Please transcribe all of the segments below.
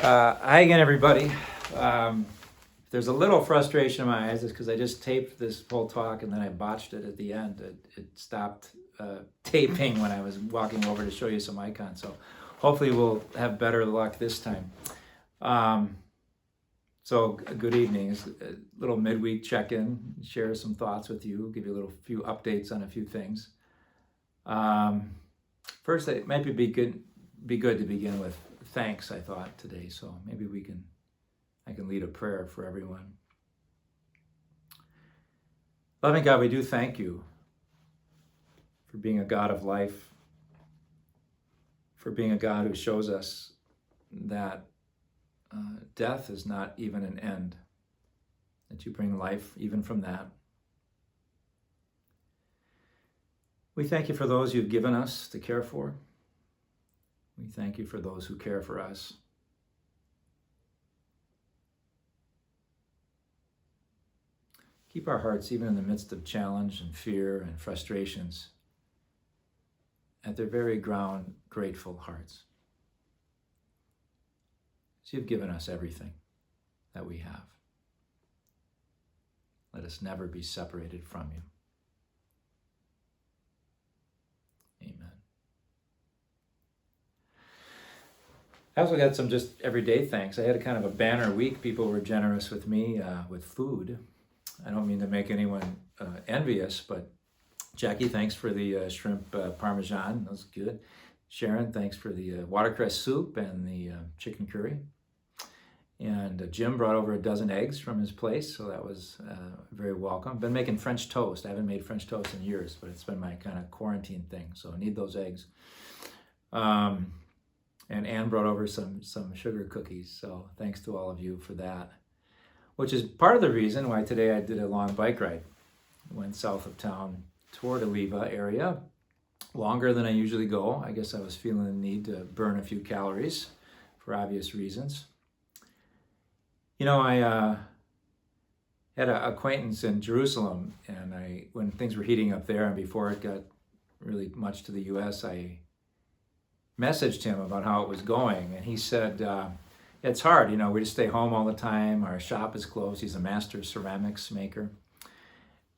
Hi again, everybody. There's a little frustration in my eyes, is because I just taped this whole talk and then I botched it at the end. It stopped taping when I was walking over to show you some icons. So hopefully we'll have better luck this time. So good evening. It's a little midweek check-in, share some thoughts with you, give you a few updates on a few things. First, it might be good to begin with thanks, I thought, today. So maybe I can lead a prayer for everyone. Loving God, we do thank you for being a God of life, for being a God who shows us that death is not even an end, that you bring life even from that. We thank you for those you've given us to care for. We thank you for those who care for us. Keep our hearts, even in the midst of challenge and fear and frustrations, at their very ground, grateful hearts. So you've given us everything that we have. Let us never be separated from you. Amen. I also got some just everyday thanks. I had a kind of a banner week. People were generous with me with food. I don't mean to make anyone envious, but Jackie, thanks for the shrimp parmesan. That was good. Sharon, thanks for the watercress soup and the chicken curry. And Jim brought over a dozen eggs from his place, so that was very welcome. Been making French toast. I haven't made French toast in years, but it's been my kind of quarantine thing, so I need those eggs. And Anne brought over some sugar cookies, so thanks to all of you for that. Which is part of the reason why today I did a long bike ride. I went south of town toward Oliva area, longer than I usually go. I guess I was feeling the need to burn a few calories for obvious reasons. You know, I had an acquaintance in Jerusalem, and when things were heating up there and before it got really much to the US, I messaged him about how it was going, and he said, it's hard, we just stay home all the time, our shop is closed, he's a master ceramics maker,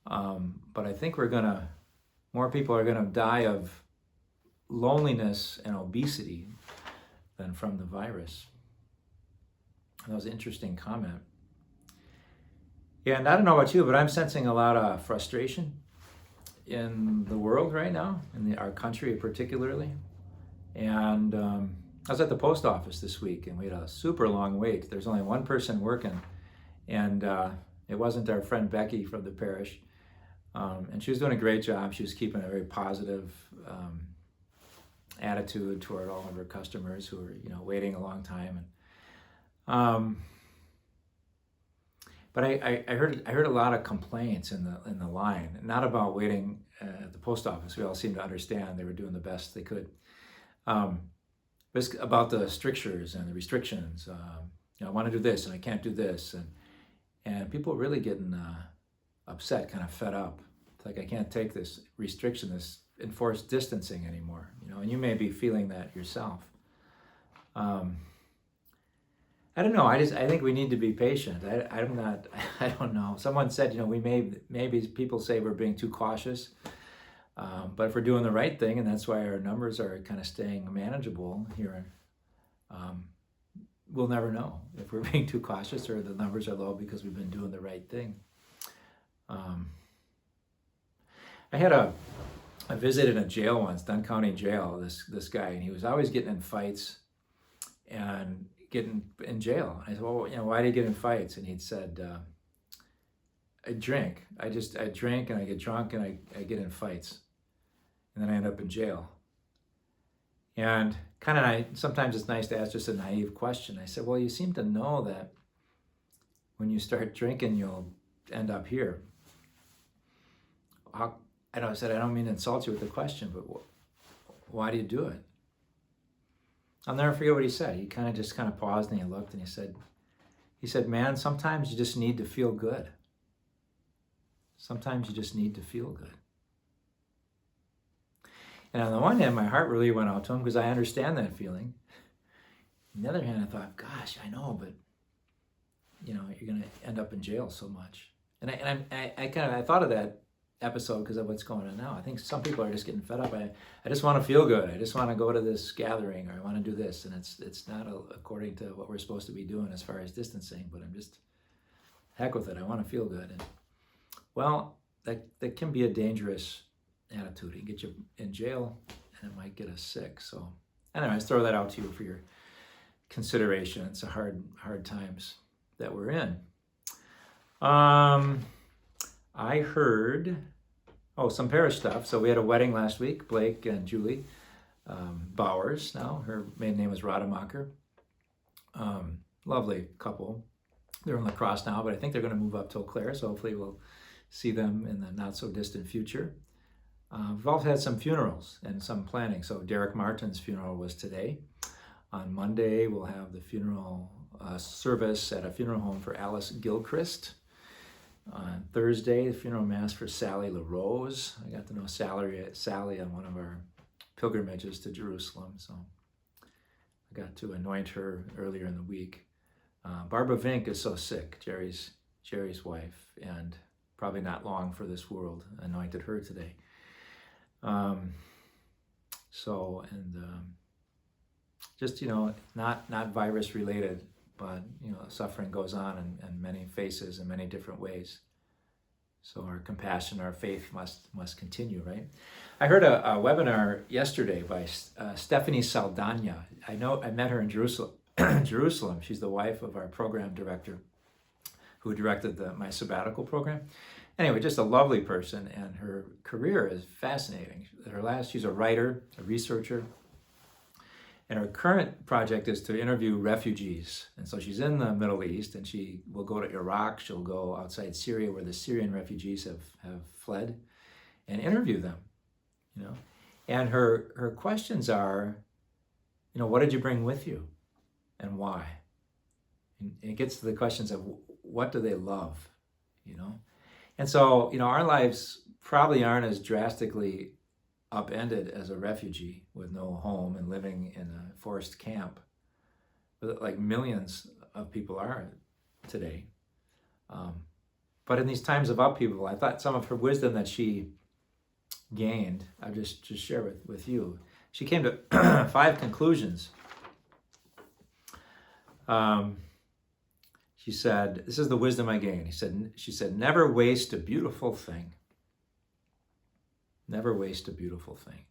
but I think more people are gonna die of loneliness and obesity than from the virus. That was an interesting comment. Yeah, and I don't know about you, but I'm sensing a lot of frustration in the world right now, in our country particularly. And I was at the post office this week, and we had a super long wait. There's only one person working, and it wasn't our friend Becky from the parish. And she was doing a great job. She was keeping a very positive attitude toward all of her customers who were, waiting a long time. But I heard a lot of complaints in the line, not about waiting at the post office. We all seemed to understand they were doing the best they could. It's about the strictures and the restrictions. I want to do this and I can't do this, and people really getting upset, kind of fed up. It's like, I can't take this restriction, this enforced distancing anymore. And you may be feeling that yourself. I don't know. I think we need to be patient. I'm not. I don't know. Someone said, maybe people say we're being too cautious. But if we're doing the right thing, and that's why our numbers are kind of staying manageable here, we'll never know if we're being too cautious or the numbers are low because we've been doing the right thing. I visited a jail once, Dunn County Jail, this guy, and he was always getting in fights and getting in jail. I said, well, why do you get in fights? And he'd said, I drink. I drink and I get drunk and I get in fights. And then I end up in jail. And sometimes it's nice to ask just a naive question. I said, well, you seem to know that when you start drinking, you'll end up here. I said, I don't mean to insult you with the question, but why do you do it? I'll never forget what he said. He kind of paused and he looked and he said, man, sometimes you just need to feel good. Sometimes you just need to feel good. And on the one hand, my heart really went out to him because I understand that feeling. On the other hand, I thought, gosh, I know, but you're going to end up in jail so much. And I thought of that episode because of what's going on now. I think some people are just getting fed up. I just want to feel good. I just want to go to this gathering, or I want to do this, and it's not according to what we're supposed to be doing as far as distancing. But I'm just heck with it. I want to feel good. And well, that can be a dangerous attitude. It can get you in jail, and it might get us sick. So anyways, throw that out to you for your consideration. It's a hard times that we're in. I heard some parish stuff. So we had a wedding last week. Blake and Julie Bowers. Now her maiden name is Rademacher. Lovely couple. They're in La Crosse now, but I think they're going to move up to Eau Claire. So hopefully we'll see them in the not so distant future. We've also had some funerals and some planning. So Derek Martin's funeral was today. On Monday, we'll have the funeral service at a funeral home for Alice Gilchrist. On Thursday, the funeral mass for Sally LaRose. I got to know Sally on one of our pilgrimages to Jerusalem, so I got to anoint her earlier in the week. Barbara Vink is so sick, Jerry's wife, and probably not long for this world. Anointed her today. Just not virus related, but suffering goes on in many faces in many different ways. So our compassion, our faith must continue, right? I heard a webinar yesterday by Stephanie Saldana. I met her in Jerusalem. Jerusalem. She's the wife of our program director, who directed my sabbatical program. Anyway, just a lovely person, and her career is fascinating. She's a writer, a researcher. And her current project is to interview refugees. And so she's in the Middle East, and she will go to Iraq. She'll go outside Syria, where the Syrian refugees have fled, and interview them. And her questions are, what did you bring with you, and why? And it gets to the questions of what do they love, And so, our lives probably aren't as drastically upended as a refugee with no home and living in a forced camp, like millions of people are today. But in these times of upheaval, I thought some of her wisdom that she gained, I'll just share with you. She came to 5 conclusions. She said, this is the wisdom I gained. She said, never waste a beautiful thing. Never waste a beautiful thing.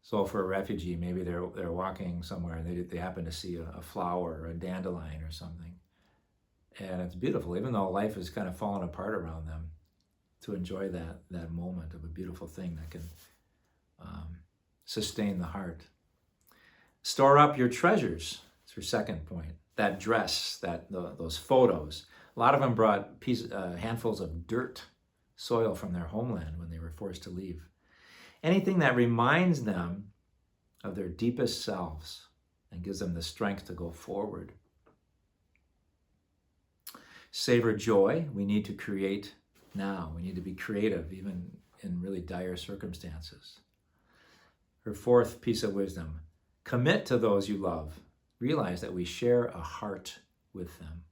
So for a refugee, maybe they're walking somewhere and they happen to see a flower or a dandelion or something. And it's beautiful, even though life is kind of falling apart around them, to enjoy that moment of a beautiful thing that can sustain the heart. Store up your treasures. It's her second point. That dress, those photos. A lot of them brought handfuls of dirt, soil from their homeland when they were forced to leave. Anything that reminds them of their deepest selves and gives them the strength to go forward. Savor joy. We need to create now. We need to be creative, even in really dire circumstances. Her 4th piece of wisdom. Commit to those you love. Realize that we share a heart with them.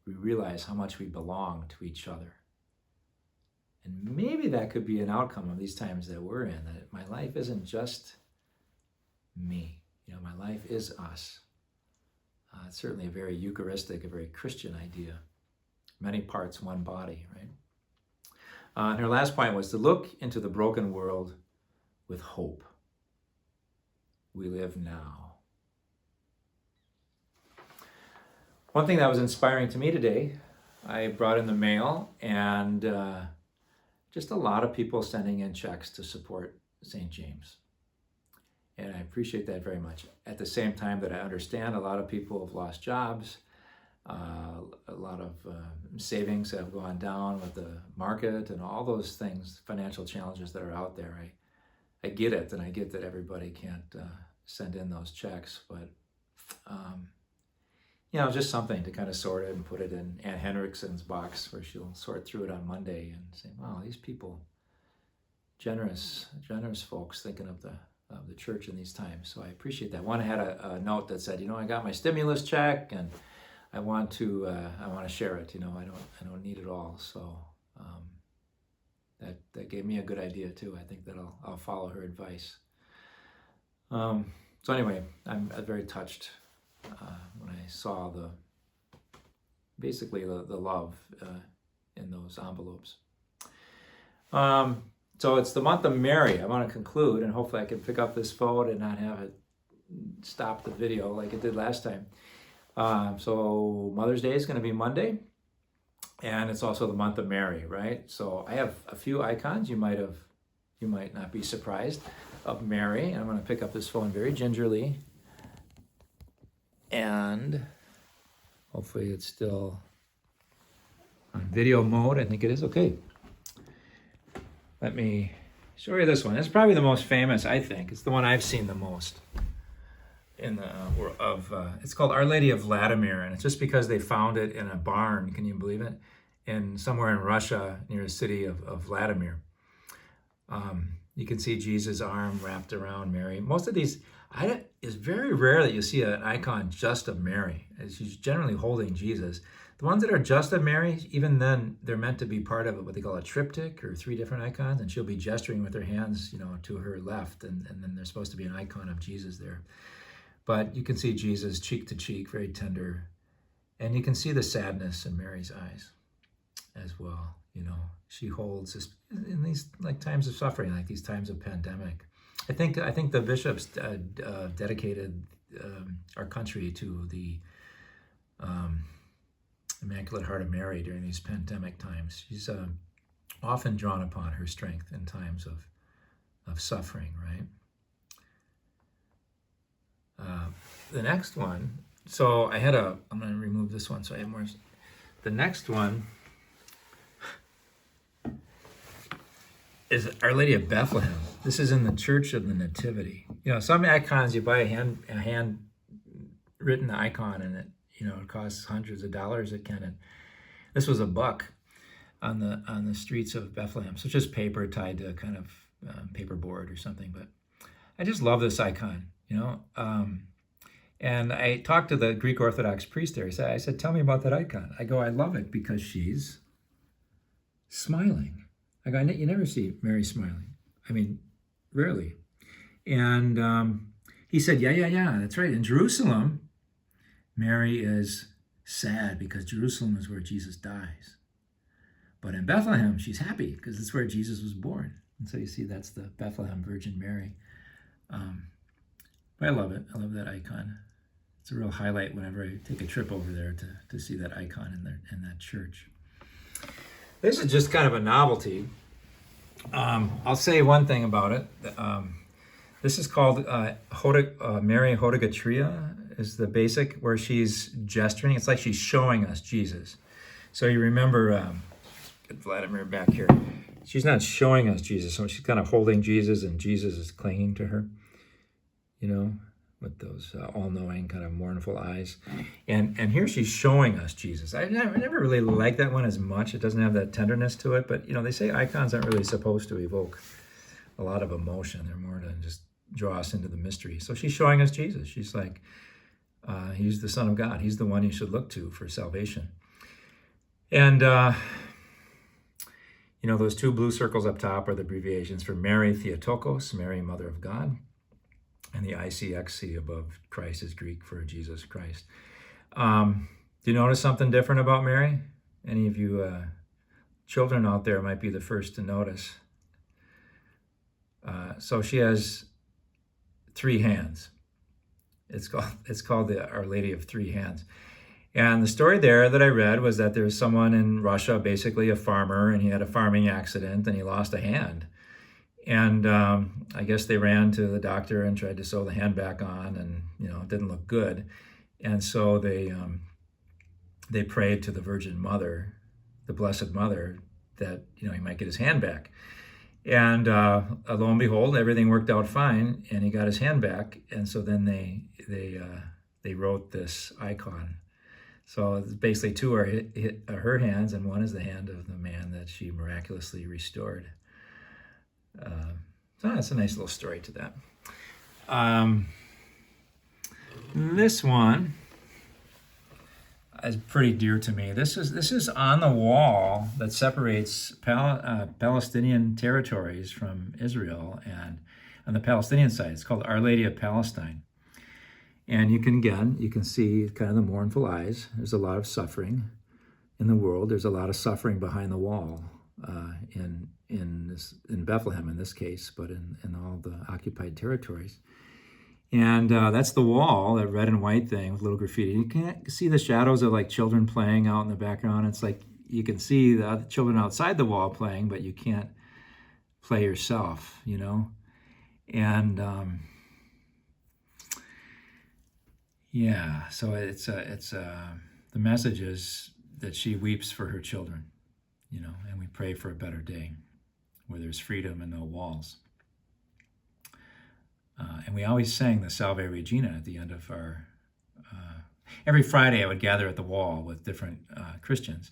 We realize how much we belong to each other. And maybe that could be an outcome of these times that we're in, that my life isn't just me. My life is us. It's certainly a very Eucharistic, a very Christian idea. Many parts, one body, right? And her last point was to look into the broken world with hope. We live now. One thing that was inspiring to me today, I brought in the mail, and just a lot of people sending in checks to support St. James. And I appreciate that very much. At the same time that I understand a lot of people have lost jobs, a lot of savings have gone down with the market and all those things, financial challenges that are out there. I get it, and I get that everybody can't send in those checks, but just something to kind of sort it and put it in Ann Henriksen's box, where she'll sort through it on Monday and say, wow, these people, generous folks, thinking of the the church in these times. So I appreciate that. One had a note that said, I got my stimulus check and I want to share it. I don't need it all. So that gave me a good idea too. I think that I'll follow her advice. So anyway, I'm very touched when I saw basically the love in those envelopes. So it's the month of Mary. I want to conclude, and hopefully I can pick up this phone and not have it stop the video like it did last time. So Mother's Day is going to be Monday, and it's also the month of Mary, right? So I have a few icons. You might not be surprised, of Mary. And I'm going to pick up this phone very gingerly, and hopefully it's still on video mode. I think it is. Okay. Let me show you this one. It's probably the most famous, I think. It's the one I've seen the most in the it's called Our Lady of Vladimir, and it's just because they found it in a barn, can you believe it? Somewhere in Russia near the city of Vladimir. You can see Jesus' arm wrapped around Mary. Most of these, it's very rare that you see an icon just of Mary. She's generally holding Jesus. The ones that are just of Mary, even then, they're meant to be part of what they call a triptych, or 3 different icons, and she'll be gesturing with her hands, to her left, and then there's supposed to be an icon of Jesus there. But you can see Jesus cheek to cheek, very tender, and you can see the sadness in Mary's eyes as well. She holds this in these times of suffering, like these times of pandemic. I think the bishops dedicated our country to the Immaculate Heart of Mary during these pandemic times. She's often drawn upon her strength in times of suffering, right? The next one, so I'm going to remove this one so I have more. The next one is Our Lady of Bethlehem. This is in the Church of the Nativity. Some icons, you buy a hand-written icon, and it costs hundreds of dollars at Canon. This was $1 on the streets of Bethlehem. So just paper tied to a kind of paperboard or something. But I just love this icon, and I talked to the Greek Orthodox priest there. I said, tell me about that icon. I go, I love it because she's smiling. I go, you never see Mary smiling. I mean, rarely. And he said, yeah, that's right. In Jerusalem, Mary is sad because Jerusalem is where Jesus dies. But in Bethlehem, she's happy because it's where Jesus was born. And so you see, that's the Bethlehem Virgin Mary. But I love it. I love that icon. It's a real highlight whenever I take a trip over there to see that icon in that church. This is just kind of a novelty. I'll say one thing about it. This is called Mary Hodegatria, is the basic, where she's gesturing. It's like she's showing us Jesus. So you remember, get Vladimir back here. She's not showing us Jesus, so she's kind of holding Jesus, and Jesus is clinging to her, with those all-knowing kind of mournful eyes. And here she's showing us Jesus. I never really liked that one as much. It doesn't have that tenderness to it, but they say icons aren't really supposed to evoke a lot of emotion. They're more to just draw us into the mystery. So she's showing us Jesus. She's like, he's the Son of God. He's the one you should look to for salvation. And those 2 blue circles up top are the abbreviations for Mary Theotokos, Mary Mother of God. And the ICXC above Christ is Greek for Jesus Christ. Do you notice something different about Mary? Any of you children out there might be the first to notice. So she has 3 hands. It's called the Our Lady of 3 Hands. And the story there that I read was that there's someone in Russia, basically a farmer, and he had a farming accident and he lost a hand. And I guess they ran to the doctor and tried to sew the hand back on, and it didn't look good. And so they prayed to the Virgin Mother, the Blessed Mother, that he might get his hand back. And lo and behold, everything worked out fine, and he got his hand back. And so then they wrote this icon. So it's basically 2 are her hands, and 1 is the hand of the man that she miraculously restored. So that's a nice little story to that. This one is pretty dear to me. This is on the wall that separates Palestinian territories from Israel, and on the Palestinian side, it's called Our Lady of Palestine. And you can see kind of the mournful eyes. There's a lot of suffering in the world. There's a lot of suffering behind the wall in Bethlehem in this case, but in all the occupied territories. And that's the wall, that red and white thing with little graffiti. You can't see the shadows of like children playing out in the background. It's like you can see the other children outside the wall playing, but you can't play yourself, you know? And yeah, so it's the message is that she weeps for her children, you know, and we pray for a better day where there's freedom and no walls. And we always sang the Salve Regina at the end of our, every Friday I would gather at the wall with different Christians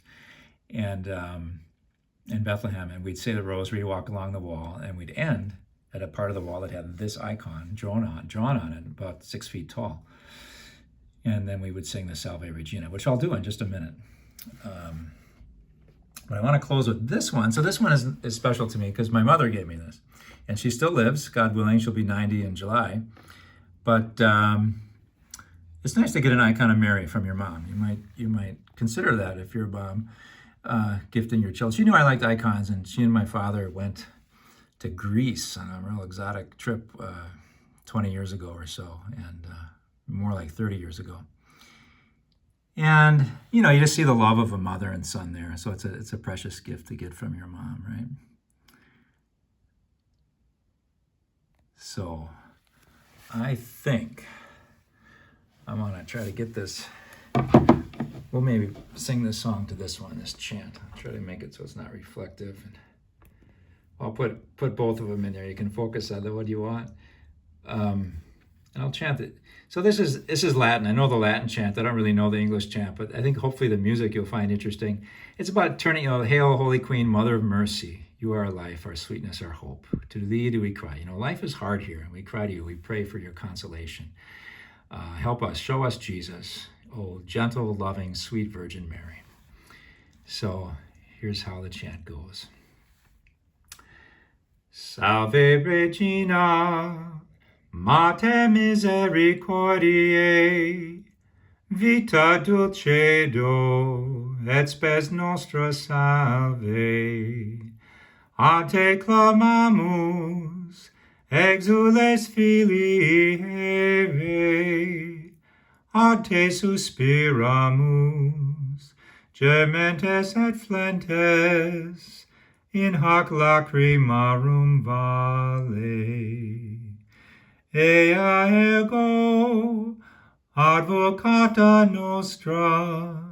and in Bethlehem, and we'd say the rosary, walk along the wall, and we'd end at a part of the wall that had this icon drawn on it, about 6 feet tall. And then we would sing the Salve Regina, which I'll do in just a minute. But I want to close with this one. So this one is special to me because my mother gave me this. And she still lives, God willing. She'll be 90 in July. But it's nice to get an icon of Mary from your mom. You might consider that if your mom gifting your children. She knew I liked icons, and she and my father went to Greece on a real exotic trip 20 years ago or so, and more like 30 years ago. And, you know, you just see the love of a mother and son there. So it's a precious gift to get from your mom, right? So I think I'm going to try to get this. We'll maybe sing this song to this one, this chant. I'll try to make it so it's not reflective. And I'll put both of them in there. You can focus on what you want. And I'll chant it. So this is Latin. I know the Latin chant. I don't really know the English chant, but I think hopefully the music you'll find interesting. It's about turning, you know, Hail, Holy Queen, Mother of Mercy. You are our life, our sweetness, our hope. To thee do we cry. You know, life is hard here, and we cry to you. We pray for your consolation. Help us, show us Jesus. Oh, gentle, loving, sweet Virgin Mary. So here's how the chant goes. Salve Regina, Mater misericordiae, vita dulcedo, et spes nostra salve. A te clamamus, exules filii Eve, ad te suspiramus, gementes et flentes, in hac lacrimarum vale. Ea ego, advocata nostra,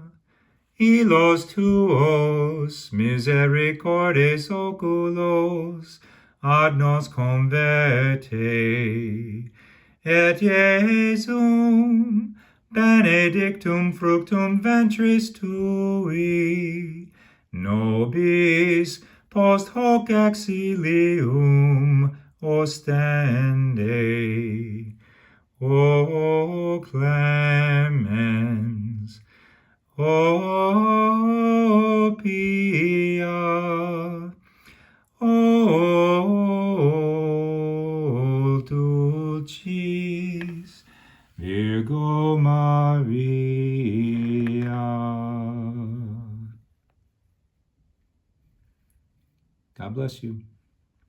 Ilos tuos misericordes oculos ad nos converte, et Iesum benedictum fructum ventris tui, nobis post hoc exilium ostende. O clemens, O pia, O dulcis Virgo Maria. God bless you.